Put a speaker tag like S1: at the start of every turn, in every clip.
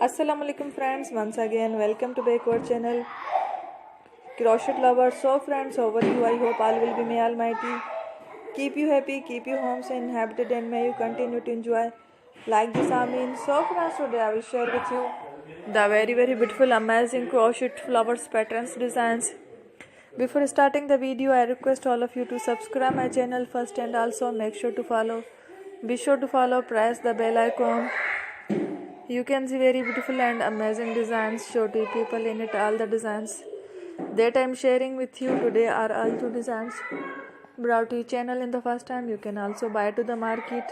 S1: Assalamualaikum friends, once again welcome to backward channel crochet lovers. So friends, how are you? I hope all will be may almighty keep you happy, keep you homes inhabited, and may you continue to enjoy like this Amin. So friends, today I will share with you the very beautiful amazing crochet flowers patterns designs. Before starting the video, I request all of you to subscribe my channel first and also make sure to follow. Be sure to follow, press the bell icon. You can see very beautiful and amazing designs. Show to people in it all the designs that I am sharing with you today are all two designs brought to your channel in the first time. You can also buy to the market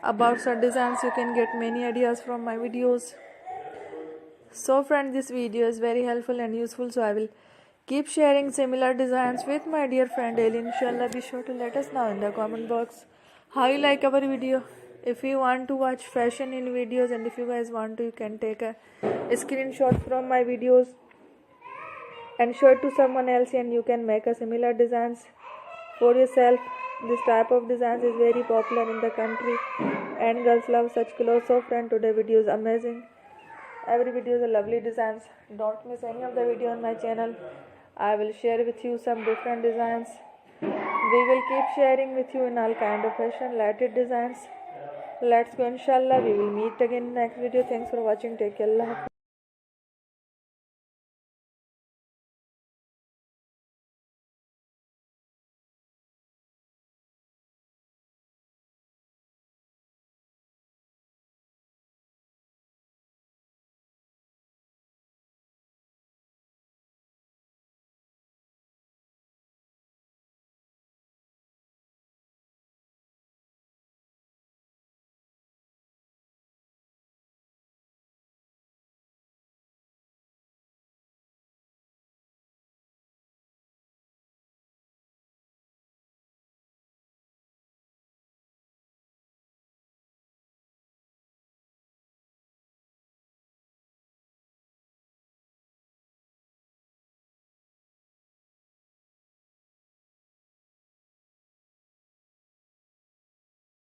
S1: about such designs. You can get many ideas from my videos. So friends, this video is very helpful and useful, so I will keep sharing similar designs with my dear friend Daily. Inshallah, be sure to let us know in the comment box how you like our video. If you want to watch fashion in videos, and if you guys want to, you can take a screenshot from my videos and show it to someone else, and you can make a similar designs for yourself. This type of designs is very popular in the country and girls love such clothes. So friend, today video is amazing. Every video is a lovely designs. Don't miss any of the video on my channel. I will share with you some different designs. We will keep sharing with you in all kind of fashion related designs. Let's go, inshallah. We will meet again in next video. Thanks for watching. Take care. Allah.